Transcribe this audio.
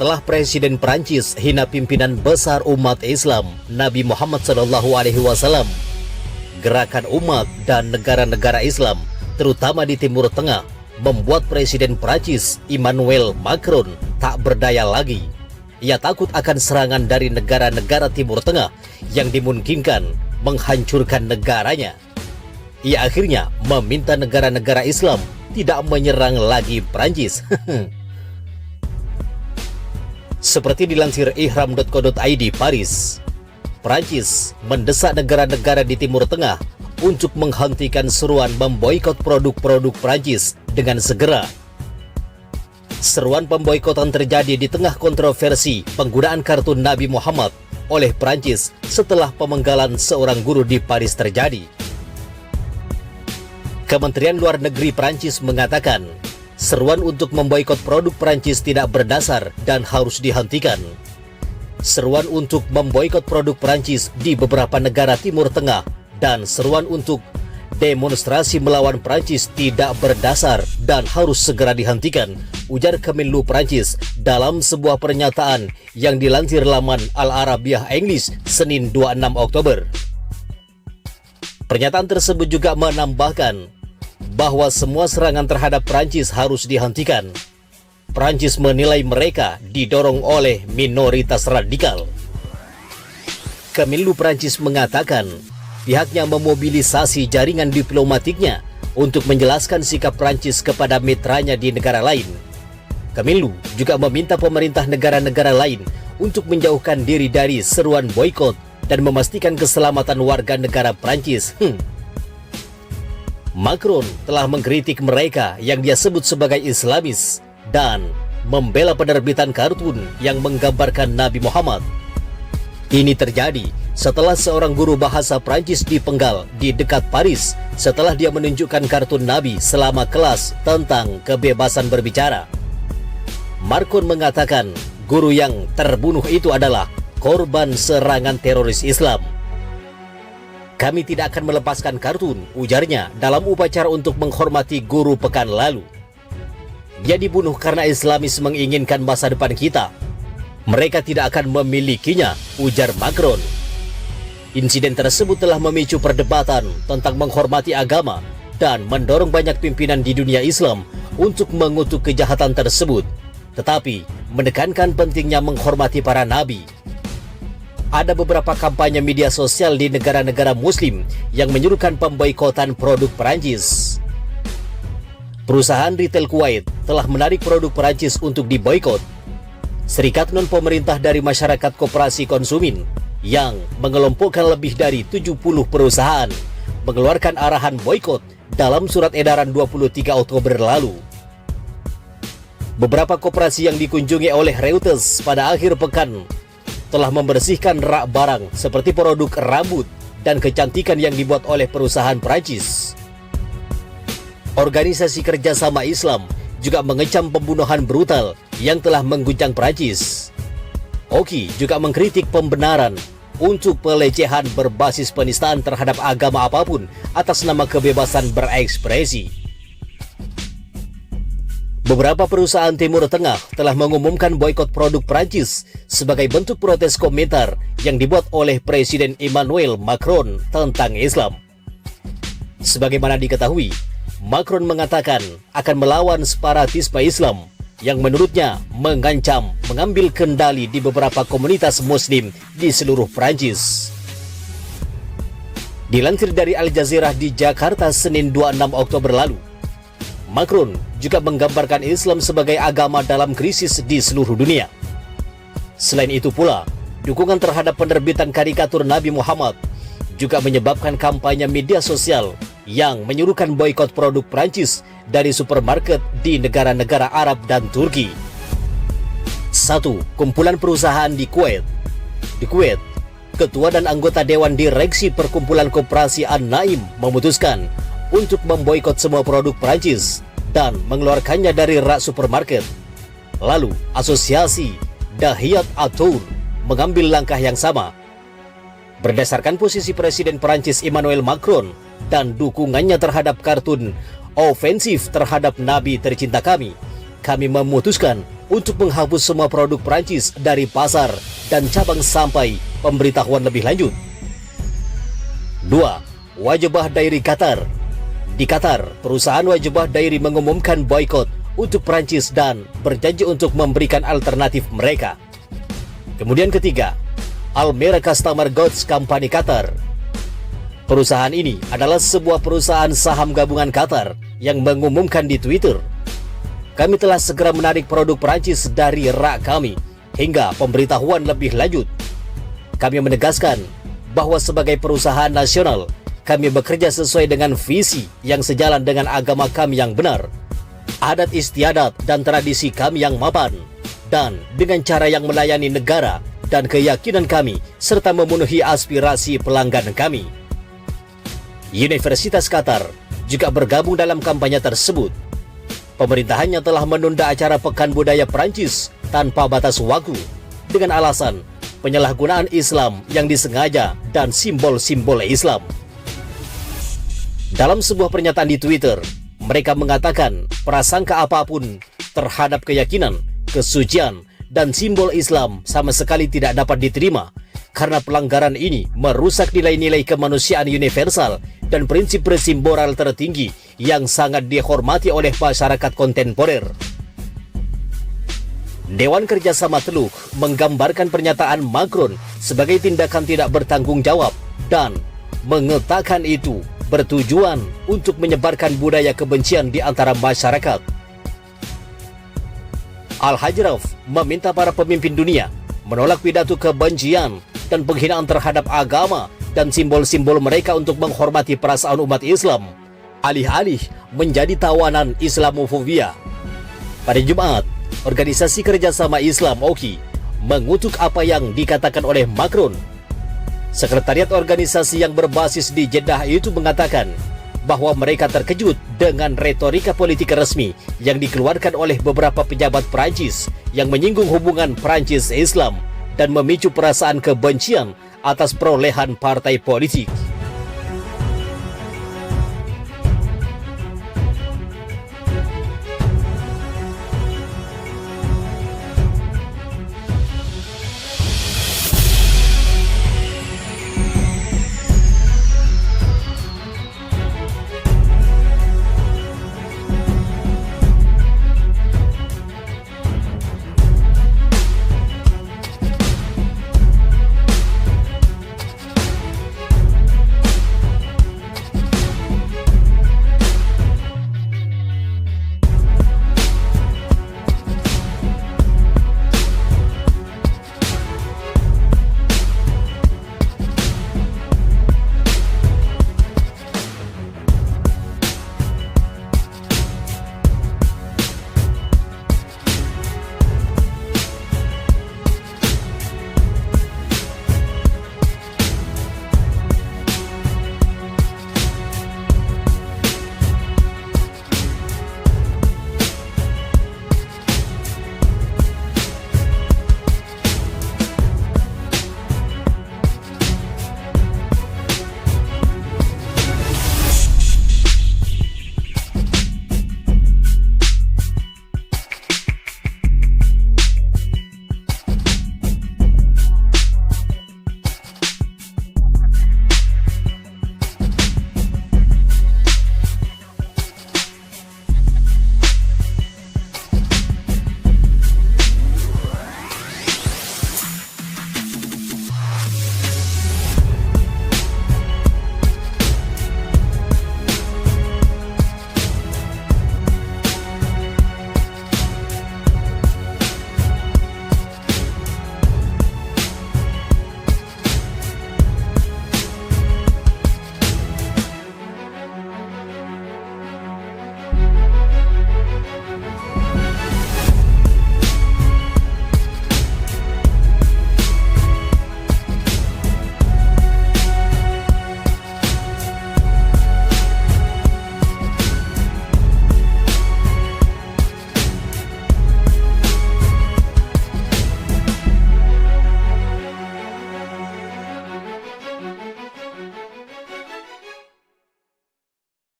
Setelah Presiden Prancis hina pimpinan besar umat Islam Nabi Muhammad SAW, gerakan umat dan negara-negara Islam, terutama di Timur Tengah, membuat Presiden Prancis Emmanuel Macron tak berdaya lagi. Ia takut akan serangan dari negara-negara Timur Tengah yang dimungkinkan menghancurkan negaranya. Ia akhirnya meminta negara-negara Islam tidak menyerang lagi Prancis. Seperti dilansir ihram.co.id Paris, Prancis mendesak negara-negara di Timur Tengah untuk menghentikan seruan memboikot produk-produk Prancis dengan segera. Seruan pemboikotan terjadi di tengah kontroversi penggunaan kartun Nabi Muhammad oleh Prancis setelah pemenggalan seorang guru di Paris terjadi. Kementerian Luar Negeri Prancis mengatakan, seruan untuk memboikot produk Prancis tidak berdasar dan harus dihentikan. Seruan untuk memboikot produk Prancis di beberapa negara Timur Tengah dan seruan untuk demonstrasi melawan Prancis tidak berdasar dan harus segera dihentikan, ujar Kemenlu Prancis dalam sebuah pernyataan yang dilansir laman Al Arabiah English Senin 26 Oktober. Pernyataan tersebut juga menambahkan bahwa semua serangan terhadap Prancis harus dihentikan. Prancis menilai mereka didorong oleh minoritas radikal. Kemenlu Prancis mengatakan pihaknya memobilisasi jaringan diplomatiknya untuk menjelaskan sikap Prancis kepada mitranya di negara lain. Kemenlu juga meminta pemerintah negara-negara lain untuk menjauhkan diri dari seruan boikot dan memastikan keselamatan warga negara Prancis. Macron telah mengkritik mereka yang dia sebut sebagai Islamis dan membela penerbitan kartun yang menggambarkan Nabi Muhammad. Ini terjadi setelah seorang guru bahasa Prancis dipenggal di dekat Paris setelah dia menunjukkan kartun Nabi selama kelas tentang kebebasan berbicara. Macron mengatakan guru yang terbunuh itu adalah korban serangan teroris Islam. Kami tidak akan melepaskan kartun, ujarnya dalam upacara untuk menghormati guru pekan lalu. Dia dibunuh karena Islamis menginginkan masa depan kita. Mereka tidak akan memilikinya, ujar Macron. Insiden tersebut telah memicu perdebatan tentang menghormati agama dan mendorong banyak pimpinan di dunia Islam untuk mengutuk kejahatan tersebut, tetapi menekankan pentingnya menghormati para nabi. Ada beberapa kampanye media sosial di negara-negara Muslim yang menyuruhkan pemboikotan produk Prancis. Perusahaan retail Kuwait telah menarik produk Prancis untuk diboikot. Serikat non-pemerintah dari masyarakat koperasi konsumen yang mengelompokkan lebih dari 70 perusahaan mengeluarkan arahan boikot dalam surat edaran 23 Oktober lalu. Beberapa koperasi yang dikunjungi oleh Reuters pada akhir pekan telah membersihkan rak barang seperti produk rambut dan kecantikan yang dibuat oleh perusahaan Prancis. Organisasi Kerjasama Islam juga mengecam pembunuhan brutal yang telah mengguncang Prancis. OKI juga mengkritik pembenaran untuk pelecehan berbasis penistaan terhadap agama apapun atas nama kebebasan berekspresi. Beberapa perusahaan Timur Tengah telah mengumumkan boikot produk Prancis sebagai bentuk protes komentar yang dibuat oleh Presiden Emmanuel Macron tentang Islam. Sebagaimana diketahui, Macron mengatakan akan melawan separatisme Islam yang menurutnya mengancam mengambil kendali di beberapa komunitas Muslim di seluruh Prancis. Dilansir dari Al Jazeera di Jakarta Senin 26 Oktober lalu, Macron juga menggambarkan Islam sebagai agama dalam krisis di seluruh dunia. Selain itu pula, dukungan terhadap penerbitan karikatur Nabi Muhammad juga menyebabkan kampanye media sosial yang menyuruhkan boikot produk Prancis dari supermarket di negara-negara Arab dan Turki. 1. Kumpulan perusahaan di Kuwait. Di Kuwait, Ketua dan anggota Dewan Direksi Perkumpulan Koperasi An-Naim memutuskan untuk memboikot semua produk Prancis dan mengeluarkannya dari rak supermarket. Lalu, Asosiasi Dahiyat Atour mengambil langkah yang sama. Berdasarkan posisi Presiden Prancis Emmanuel Macron dan dukungannya terhadap kartun ofensif terhadap Nabi tercinta kami memutuskan untuk menghapus semua produk Prancis dari pasar dan cabang sampai pemberitahuan lebih lanjut. 2. Wajibah Dairy Qatar. Di Qatar, perusahaan Wajibah Dairy mengumumkan boikot untuk Prancis dan berjanji untuk memberikan alternatif mereka. Kemudian ketiga, Almera Customer Goods Company Qatar. Perusahaan ini adalah sebuah perusahaan saham gabungan Qatar yang mengumumkan di Twitter, "Kami telah segera menarik produk Prancis dari rak kami hingga pemberitahuan lebih lanjut. Kami menegaskan bahwa sebagai perusahaan nasional, kami bekerja sesuai dengan visi yang sejalan dengan agama kami yang benar, adat istiadat dan tradisi kami yang mapan, dan dengan cara yang melayani negara dan keyakinan kami serta memenuhi aspirasi pelanggan kami." Universitas Qatar juga bergabung dalam kampanye tersebut. Pemerintahannya telah menunda acara Pekan Budaya Prancis tanpa batas waktu dengan alasan penyalahgunaan Islam yang disengaja dan simbol-simbol Islam. Dalam sebuah pernyataan di Twitter, mereka mengatakan prasangka apapun terhadap keyakinan, kesucian, dan simbol Islam sama sekali tidak dapat diterima karena pelanggaran ini merusak nilai-nilai kemanusiaan universal dan prinsip-prinsip moral tertinggi yang sangat dihormati oleh masyarakat kontemporer. Dewan Kerjasama Teluk menggambarkan pernyataan Macron sebagai tindakan tidak bertanggung jawab dan mengatakan itu bertujuan untuk menyebarkan budaya kebencian di antara masyarakat. Al-Hajraf meminta para pemimpin dunia menolak pidato kebencian dan penghinaan terhadap agama dan simbol-simbol mereka untuk menghormati perasaan umat Islam, alih-alih menjadi tawanan Islamofobia. Pada Jumat, Organisasi Kerjasama Islam (OKI) mengutuk apa yang dikatakan oleh Macron. Sekretariat organisasi yang berbasis di Jeddah itu mengatakan bahwa mereka terkejut dengan retorika politik resmi yang dikeluarkan oleh beberapa pejabat Prancis yang menyinggung hubungan Prancis-Islam dan memicu perasaan kebencian atas perolehan partai politik.